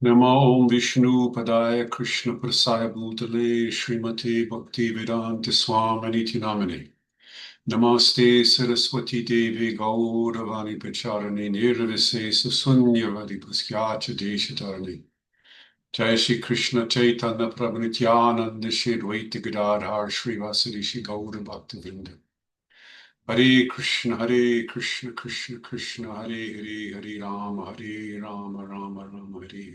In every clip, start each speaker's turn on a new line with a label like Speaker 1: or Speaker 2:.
Speaker 1: Namo Om Vishnu Padaya Krishna Prasaya Bhutale Srimati Bhakti Vedanta Swaminiti Namane Namaste Saraswati Devi Gauravani Pacharani Nirvise Susunyavadi Paskyacha Deshatarani Jai Shri Krishna Chaitanya Prabhu Nityananda Shri Advaita Gadadhar Srivasadi Shri Gaura Bhakti Vrinda Hare Krishna Krishna Krishna Hare Hare Hare Rama Rama Rama Hare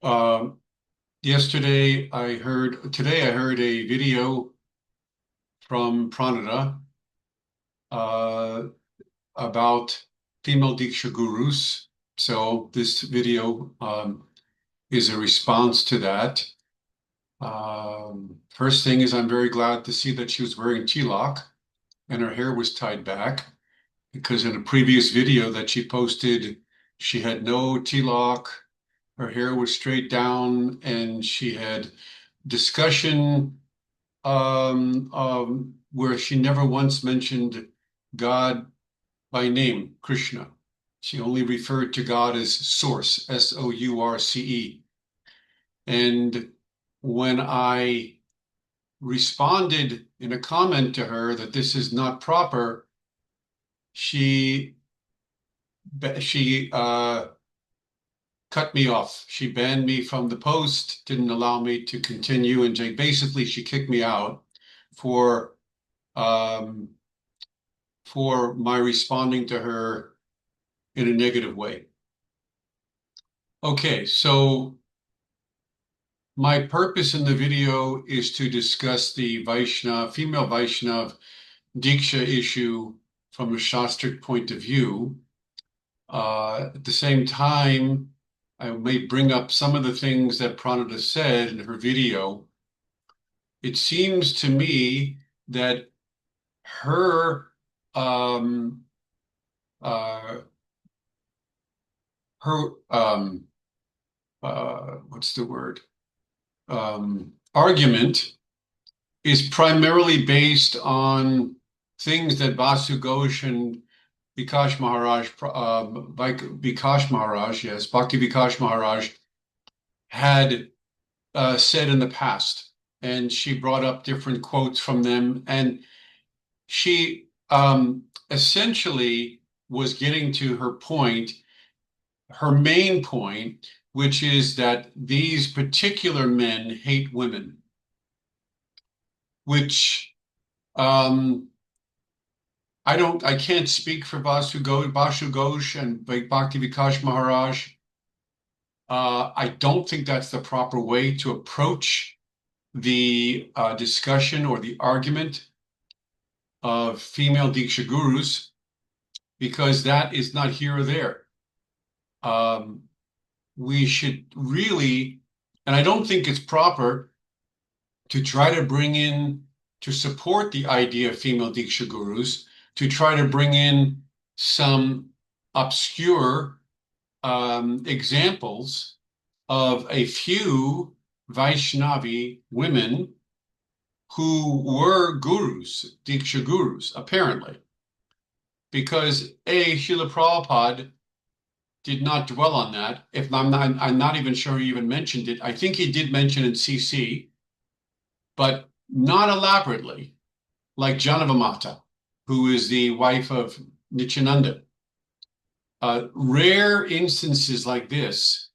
Speaker 1: Hare. Um, Today I heard a video from Pranada uh, about female Diksha gurus. So this video is a response to that. First thing is I'm very glad to see that she was wearing tilak and her hair was tied back because in a previous video that she posted, she had no tilak, her hair was straight down, and she had discussion where she never once mentioned God by name, Krishna. She only referred to God as Source, Source. And when I responded in a comment to her that this is not proper, she cut me off. She banned me from the post, didn't allow me to continue, and basically she kicked me out for um, for my responding to her in a negative way. Okay, so my purpose in the video is to discuss the female Vaishnav diksha issue from a shastric point of view. At the same time, I may bring up some of the things that Pranada said in her video. It seems to me that her um, uh, her what's the word? Argument is primarily based on things that Vasu Ghosh and Bikash Maharaj, Bikash Maharaj, yes, Bhakti Bikash Maharaj had said in the past. And she brought up different quotes from them. And she essentially was getting to her point, her main point, which is that these particular men hate women, which I can't speak for Vasu Ghosh and Bhakti Vikash Maharaj. I don't think that's the proper way to approach the discussion or the argument of female Diksha gurus, because that is not here or there. Um, we should really, and I don't think it's proper to try to bring in, to support the idea of female Diksha gurus, to try to bring in some obscure examples of a few Vaishnavi women who were gurus, Diksha gurus, apparently. Because A, Srila Prabhupada did not dwell on that. If I'm not even sure he even mentioned it. I think he did mention in CC, but not elaborately, like Janavamata, who is the wife of Nityananda. Rare instances like this.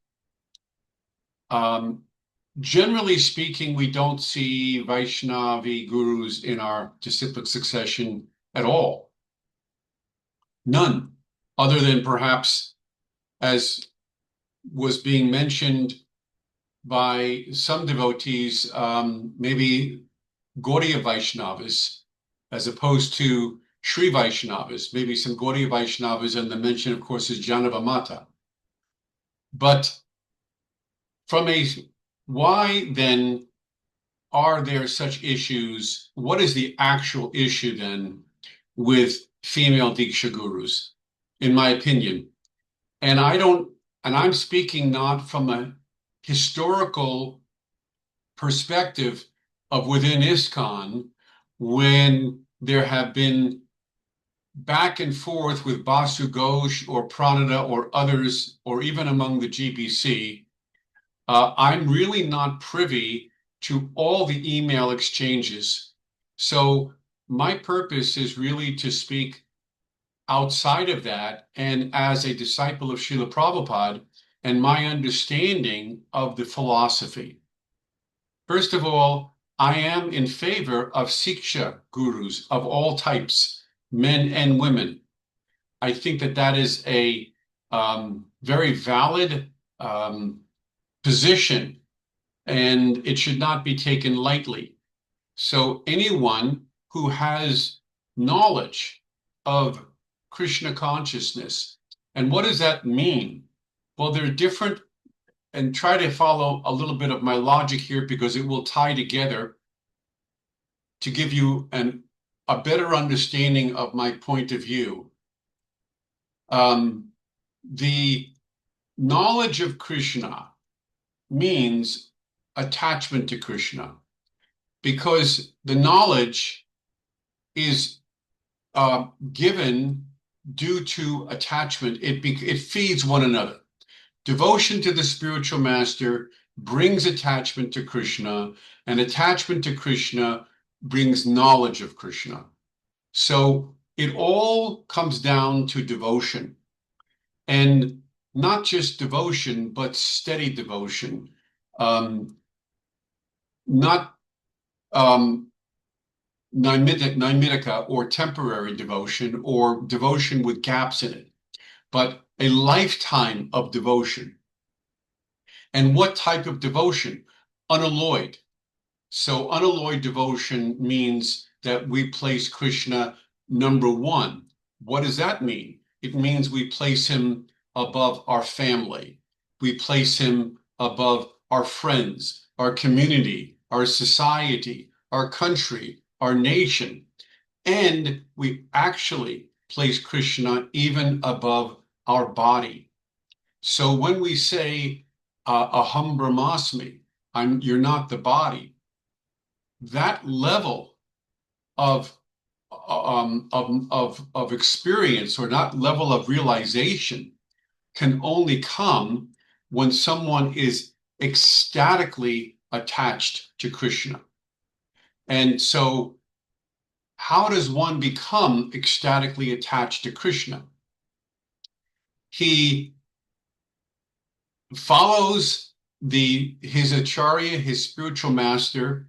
Speaker 1: Generally speaking, we don't see Vaishnavi gurus in our disciplic succession at all. None, other than perhaps, as was being mentioned by some devotees, maybe Gaudiya Vaishnavas, as opposed to Sri Vaishnavas, maybe some Gaudiya Vaishnavas, and the mention, of course, is Janavamata. But why then are there such issues? What is the actual issue then with female Diksha gurus, in my opinion? And I'm speaking not from a historical perspective of within ISKCON, when there have been back and forth with Basu Ghosh or Pranada or others, or even among the GBC, I'm really not privy to all the email exchanges. So my purpose is really to speak outside of that and as a disciple of Srila Prabhupada and my understanding of the philosophy. First of all, I am in favor of siksha gurus of all types, men and women. I think that that is a very valid position, and it should not be taken lightly. So anyone who has knowledge of Krishna consciousness, and what does that mean? Well, there are different, and try to follow a little bit of my logic here because it will tie together to give you a better understanding of my point of view. The knowledge of Krishna means attachment to Krishna because the knowledge is given due to attachment. It feeds one another. Devotion to the spiritual master brings attachment to Krishna, and attachment to Krishna brings knowledge of Krishna. So it all comes down to devotion, and not just devotion, but steady devotion. Not nimitika or temporary devotion or devotion with gaps in it, but a lifetime of devotion. And what type of devotion? Unalloyed. So unalloyed devotion means that we place Krishna number one. What does that mean? It means we place him above our family. We place him above our friends, our community, our society, our country, our nation. And we actually place Krishna even above our body. So when we say, aham brahmasmi, you're not the body, that level of experience or that level of realization can only come when someone is ecstatically attached to Krishna. And so how does one become ecstatically attached to Krishna? He follows his acharya, his spiritual master,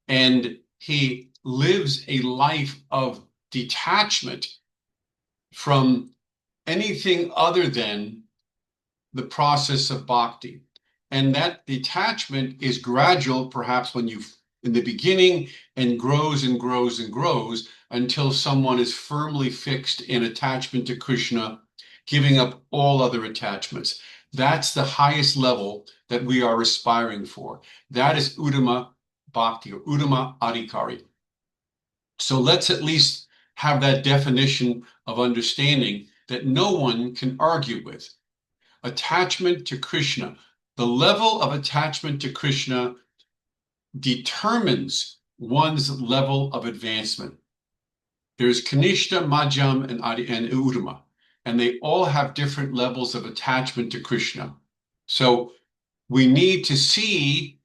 Speaker 1: and he lives a life of detachment from anything other than the process of bhakti. And that detachment is gradual, perhaps when you in the beginning, and grows and grows and grows until someone is firmly fixed in attachment to Krishna, giving up all other attachments. That's the highest level that we are aspiring for. That is Uttama Bhakti or Uttama Adhikari. So let's at least have that definition of understanding that no one can argue with. Attachment to Krishna. The level of attachment to Krishna determines one's level of advancement. There's Kanishta, Madhyam, and Uttama, and they all have different levels of attachment to Krishna. So we need to see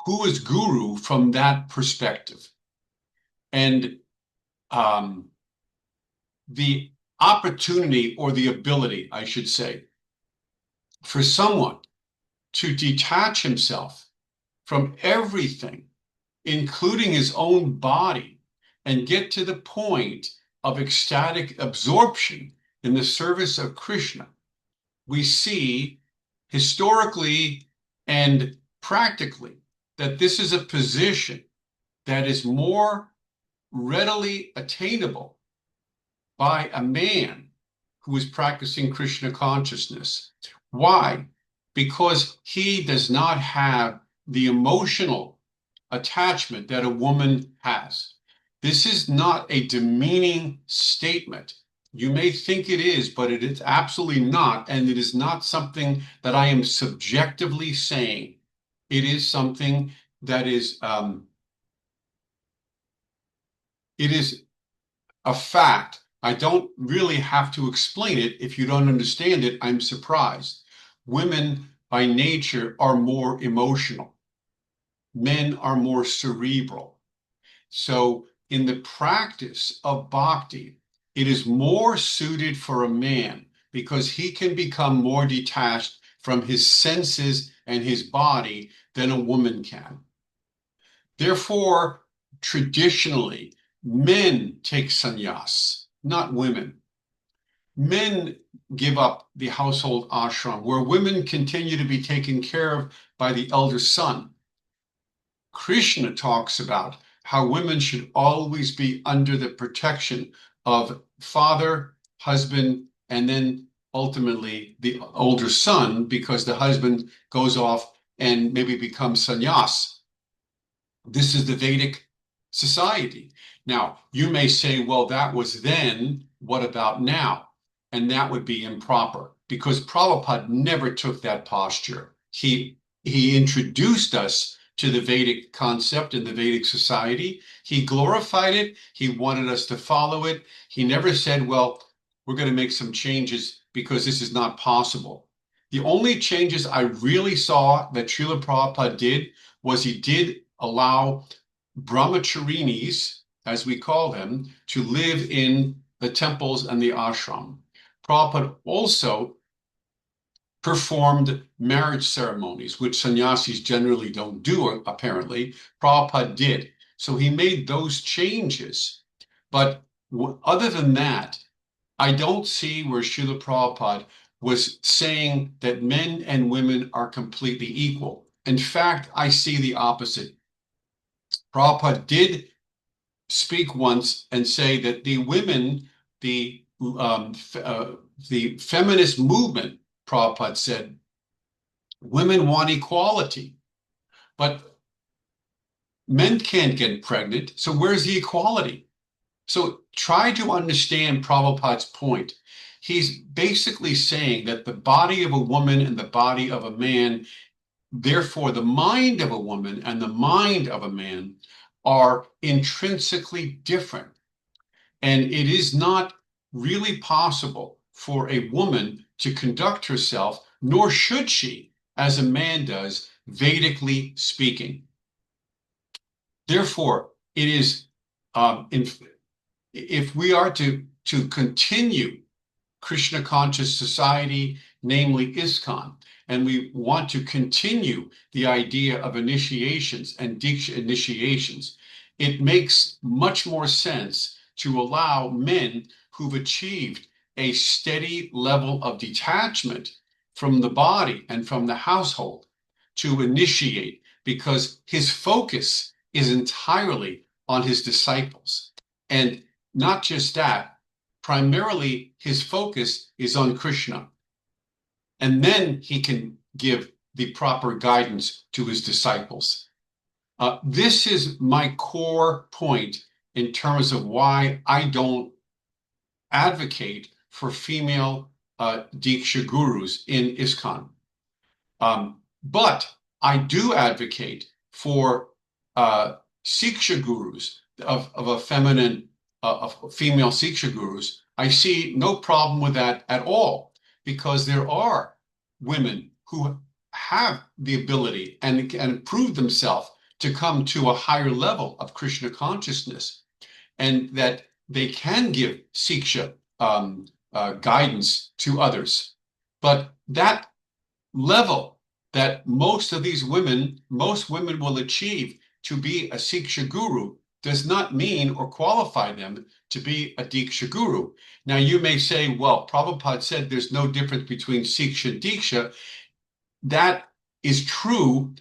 Speaker 1: who is guru from that perspective. And the opportunity or the ability, I should say, for someone to detach himself from everything, including his own body, and get to the point of ecstatic absorption in the service of Krishna. We see historically and practically that this is a position that is more readily attainable by a man who is practicing Krishna consciousness. Why? Because he does not have the emotional attachment that a woman has. This is not a demeaning statement. You may think it is, but it is absolutely not, and it is not something that I am subjectively saying. It is something that is it is a fact I don't really have to explain it. If you don't understand it, I'm surprised. Women by nature are more emotional. Men are more cerebral. So in the practice of bhakti, it is more suited for a man because he can become more detached from his senses and his body than a woman can. Therefore, traditionally, men take sannyas, not women. Men give up the household ashram, where women continue to be taken care of by the elder son. Krishna talks about how women should always be under the protection of father, husband, and then ultimately the older son, because the husband goes off and maybe becomes sannyas. This is the Vedic society. Now, you may say, well, that was then. What about now? And that would be improper because Prabhupada never took that posture. He introduced us to the Vedic concept and the Vedic society. He glorified it. He wanted us to follow it. He never said, well, we're going to make some changes because this is not possible. The only changes I really saw that Srila Prabhupada did was he did allow brahmacharinis, as we call them, to live in the temples and the ashram. Prabhupada also performed marriage ceremonies, which sannyasis generally don't do, apparently. Prabhupada did. So he made those changes. But other than that, I don't see where Srila Prabhupada was saying that men and women are completely equal. In fact, I see the opposite. Prabhupada did speak once and say that the women, the feminist movement, Prabhupada said, women want equality, but men can't get pregnant. So where's the equality? So try to understand Prabhupada's point. He's basically saying that the body of a woman and the body of a man, therefore the mind of a woman and the mind of a man, are intrinsically different. And it is not really possible for a woman to conduct herself, nor should she, as a man does, Vedically speaking. Therefore, it is, if we are to continue Krishna conscious society, namely ISKCON, and we want to continue the idea of initiations and diksha initiations, it makes much more sense to allow men who've achieved a steady level of detachment from the body and from the household to initiate, because his focus is entirely on his disciples. And not just that, primarily his focus is on Krishna. And then he can give the proper guidance to his disciples. This is my core point in terms of why I don't advocate for female diksha gurus in ISKCON. But I do advocate for siksha gurus of a feminine, of female siksha gurus. I see no problem with that at all, because there are women who have the ability and prove themselves to come to a higher level of Krishna consciousness, and that they can give siksha guidance to others. But that level that most women will achieve to be a siksha guru does not mean or qualify them to be a diksha guru. Now you may say, well, Prabhupada said there's no difference between siksha and diksha. That is true,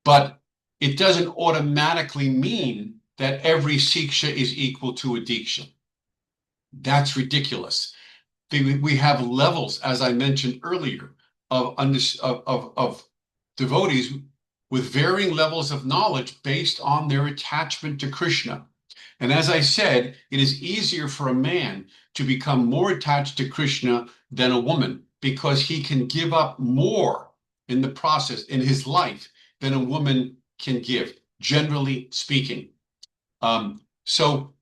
Speaker 1: but it doesn't automatically mean that every siksha is equal to a diksha. That's ridiculous. We have levels, as I mentioned earlier, of devotees with varying levels of knowledge based on their attachment to Krishna. And as I said, it is easier for a man to become more attached to Krishna than a woman, because he can give up more in the process in his life than a woman can give, generally speaking. So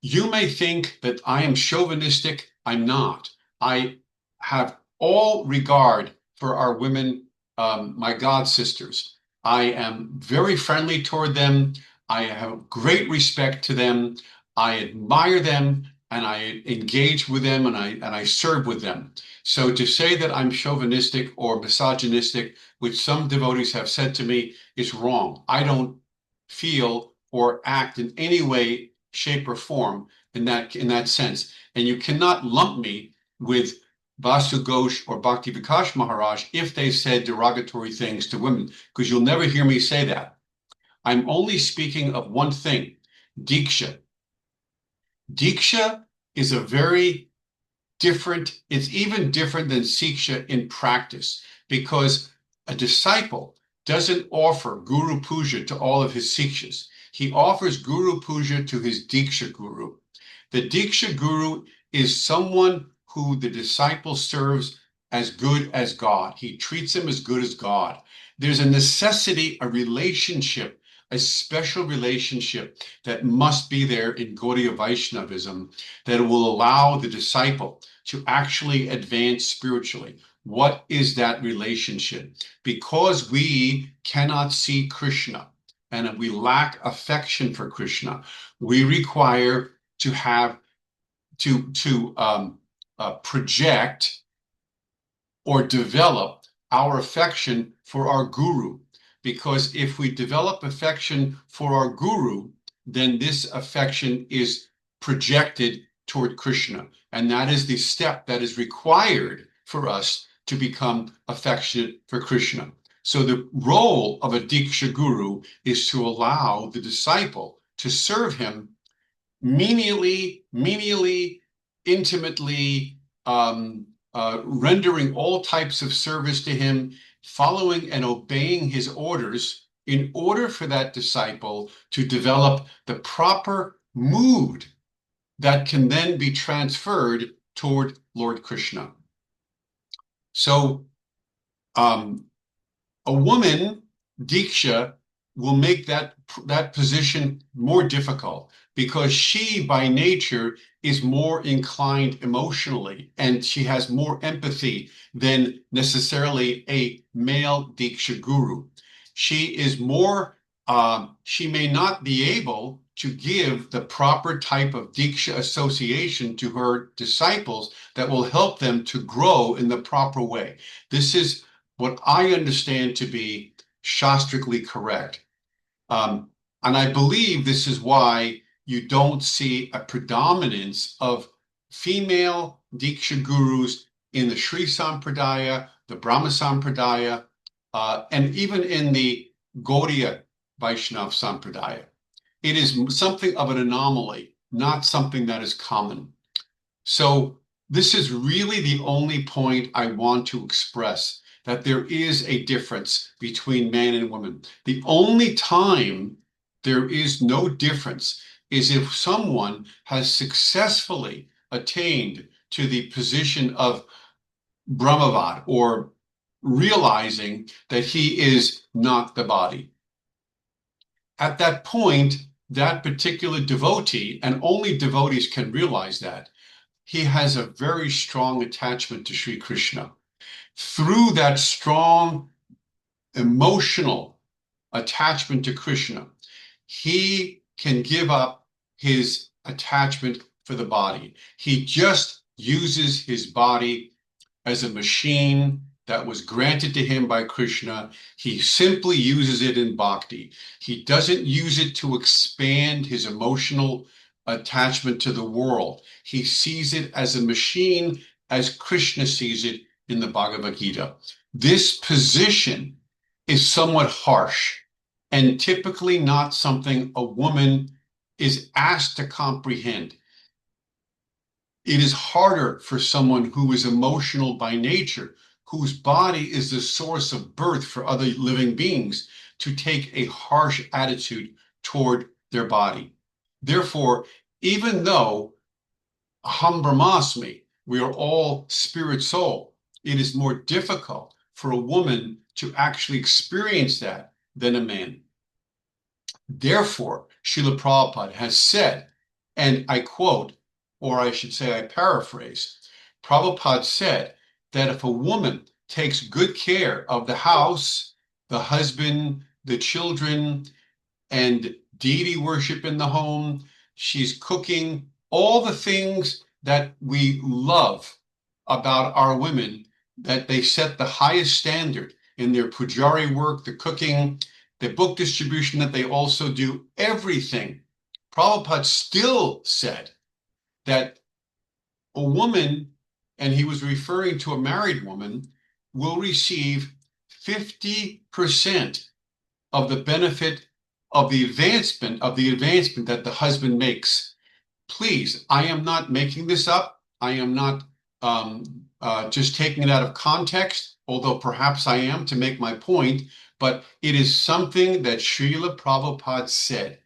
Speaker 1: You may think that I am chauvinistic. I'm not. I have all regard for our women, my God sisters. I am very friendly toward them. I have great respect to them. I admire them and I engage with them and I serve with them. So to say that I'm chauvinistic or misogynistic, which some devotees have said to me, is wrong. I don't feel or act in any way, shape, or form in that sense. And you cannot lump me with Vasu Ghosh or Bhakti Vikash Maharaj if they said derogatory things to women, because you'll never hear me say that. I'm only speaking of one thing, diksha. Diksha is a very different, it's even different than siksha in practice, because a disciple doesn't offer guru puja to all of his sikshas. He offers guru puja to his diksha guru. The diksha guru is someone who the disciple serves as good as God. He treats him as good as God. There's a necessity, a relationship, a special relationship that must be there in Gaudiya Vaishnavism that will allow the disciple to actually advance spiritually. What is that relationship? Because we cannot see Krishna and we lack affection for Krishna, we require to have to project or develop our affection for our guru. Because if we develop affection for our guru, then this affection is projected toward Krishna. And that is the step that is required for us to become affectionate for Krishna. So the role of a Diksha guru is to allow the disciple to serve him menially, intimately, rendering all types of service to him, following and obeying his orders in order for that disciple to develop the proper mood that can then be transferred toward Lord Krishna. So a woman, diksha, will make that position more difficult because she, by nature, is more inclined emotionally and she has more empathy than necessarily a male diksha guru. She is more, she may not be able to give the proper type of diksha association to her disciples that will help them to grow in the proper way. This is what I understand to be shastrically correct. And I believe this is why you don't see a predominance of female Diksha gurus in the Sri Sampradaya, the Brahma Sampradaya, and even in the Gaudiya Vaishnav Sampradaya. It is something of an anomaly, not something that is common. So this is really the only point I want to express, that there is a difference between man and woman. The only time there is no difference is if someone has successfully attained to the position of Brahmavad, or realizing that he is not the body. At that point, that particular devotee, and only devotees can realize that, he has a very strong attachment to Sri Krishna. Through that strong emotional attachment to Krishna, he can give up his attachment for the body. He just uses his body as a machine that was granted to him by Krishna. He simply uses it in bhakti. He doesn't use it to expand his emotional attachment to the world. He sees it as a machine, as Krishna sees it in the Bhagavad Gita. This position is somewhat harsh and typically not something a woman is asked to comprehend. It is harder for someone who is emotional by nature, whose body is the source of birth for other living beings, to take a harsh attitude toward their body. Therefore, even though Aham Brahmasmi, we are all spirit soul, it is more difficult for a woman to actually experience that than a man. Therefore, Srila Prabhupada has said, And I quote, or I should say I paraphrase, Prabhupada said that if a woman takes good care of the house, the husband, the children, and deity worship in the home, she's cooking, all the things that we love about our women, that they set the highest standard in their pujari work, the cooking, the book distribution that they also do, everything. Prabhupada still said that a woman, and he was referring to a married woman, will receive 50% of the benefit of the advancement that the husband makes. Please, I am not making this up. I am not just taking it out of context, although perhaps I am to make my point, but it is something that Srila Prabhupada said.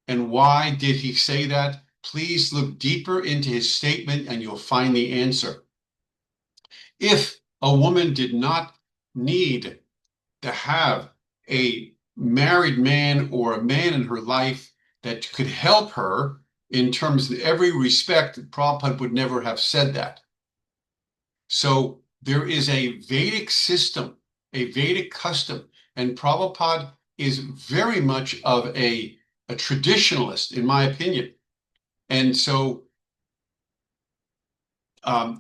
Speaker 1: And why did he say that? Please look deeper into his statement and you'll find the answer. If a woman did not need to have a married man or a man in her life that could help her in terms of every respect, Prabhupada would never have said that. So there is a Vedic system, a Vedic custom, and Prabhupada is very much of a traditionalist, in my opinion. And so a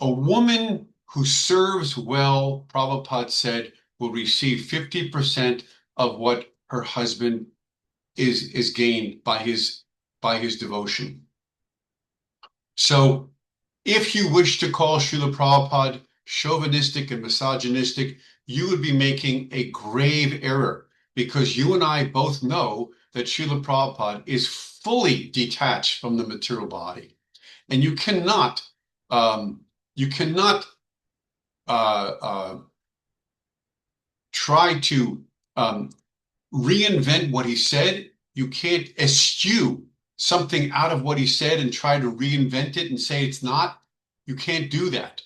Speaker 1: woman who serves well, Prabhupada said, will receive 50% of what her husband is gained by his devotion. So if you wish to call Srila Prabhupada chauvinistic and misogynistic, you would be making a grave error, because you and I both know that Srila Prabhupada is fully detached from the material body. And you cannot try to reinvent what he said. You can't eschew something out of what he said and try to reinvent it and say it's not. You can't do that.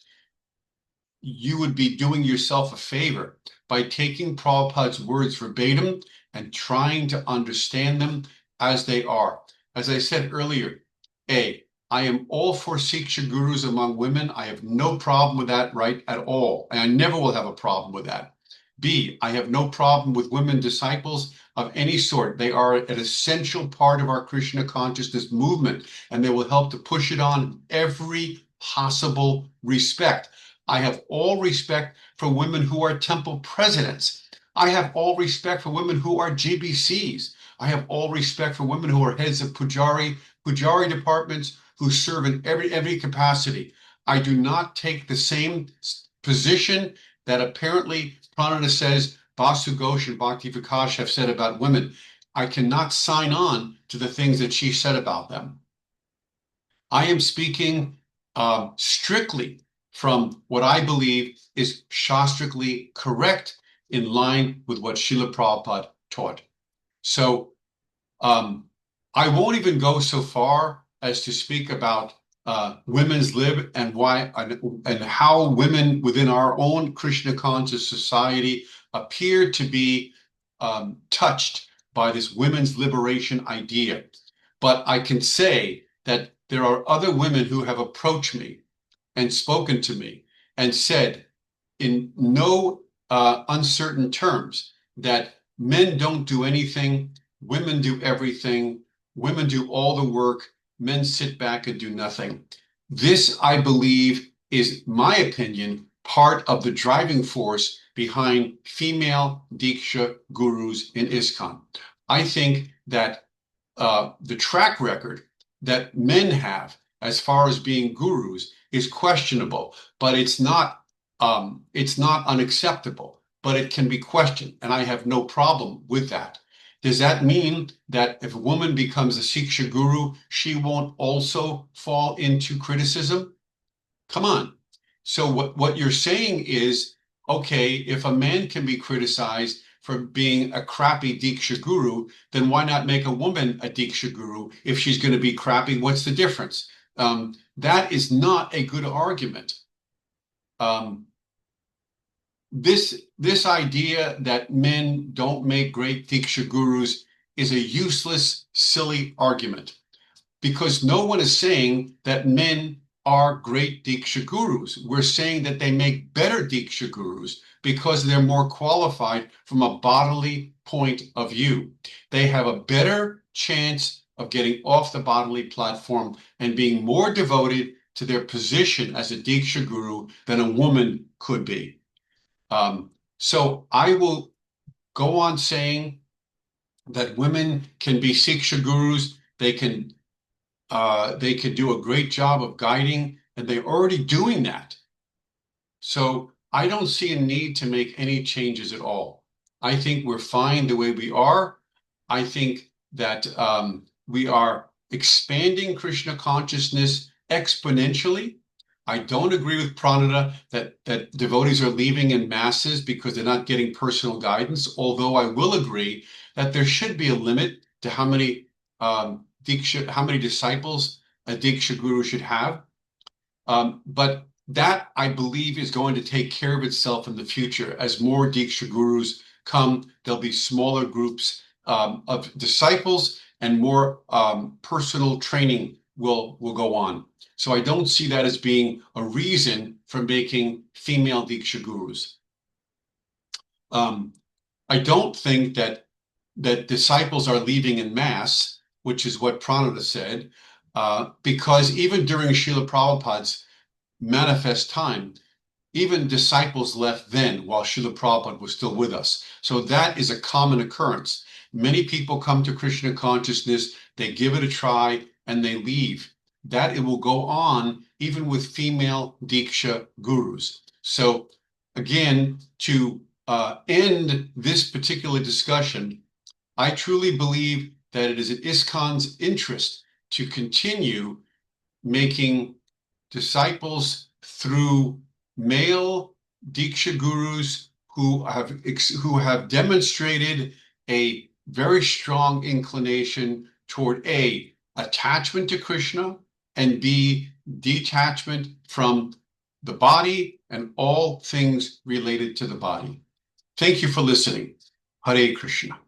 Speaker 1: You would be doing yourself a favor by taking Prabhupada's words verbatim and trying to understand them as they are. As I said earlier, I am all for siksha gurus among women. I have no problem with that, right, at all. And I never will have a problem with that. B, I have no problem with women disciples of any sort. They are an essential part of our Krishna consciousness movement, and they will help to push it on every possible respect. I have all respect for women who are temple presidents. I have all respect for women who are GBCs. I have all respect for women who are heads of pujari departments, who serve in every capacity. I do not take the same position that apparently Pranana says Basu Ghosh and Bhakti Vikash have said about women. I cannot sign on to the things that she said about them. I am speaking strictly from what I believe is shastrically correct, in line with what Srila Prabhupada taught. So I won't even go so far as to speak about women's lib and why and how women within our own Krishna conscious society appear to be touched by this women's liberation idea. But I can say that there are other women who have approached me and spoken to me and said in no uncertain terms that men don't do anything, women do everything, women do all the work, men sit back and do nothing. This, I believe, is my opinion, part of the driving force behind female diksha gurus in ISKCON. I think that the track record that men have as far as being gurus is questionable, but it's not unacceptable, but it can be questioned, and I have no problem with that. Does that mean that if a woman becomes a siksha guru, she won't also fall into criticism? Come on. So what you're saying is, okay, if a man can be criticized for being a crappy diksha guru, then why not make a woman a diksha guru? If she's going to be crappy, what's the difference? That is not a good argument. This idea that men don't make great diksha gurus is a useless, silly argument. because no one is saying that men are great diksha gurus. We're saying that they make better diksha gurus because they're more qualified from a bodily point of view. They have a better chance of getting off the bodily platform and being more devoted to their position as a diksha guru than a woman could be. So I will go on saying that women can be siksha gurus. They can do a great job of guiding, and they're already doing that. So I don't see a need to make any changes at all. I think we're fine the way we are. I think that we are expanding Krishna consciousness exponentially. I don't agree with Pranada that devotees are leaving in masses because they're not getting personal guidance, although I will agree that there should be a limit to how many disciples a Diksha guru should have. But that, I believe, is going to take care of itself in the future. As more Diksha gurus come, there'll be smaller groups of disciples, and more personal training will go on. So I don't see that as being a reason for making female Diksha gurus. I don't think that disciples are leaving in mass, which is what Pranada said, because even during Srila Prabhupada's manifest time, even disciples left then while Srila Prabhupada was still with us. So that is a common occurrence. Many people come to Krishna consciousness, they give it a try, and they leave. That it will go on even with female Diksha gurus. So again, to end this particular discussion, I truly believe that it is in ISKCON's interest to continue making disciples through male Diksha gurus who have demonstrated a very strong inclination toward A, attachment to Krishna, and B, detachment from the body and all things related to the body. Thank you for listening. Hare Krishna.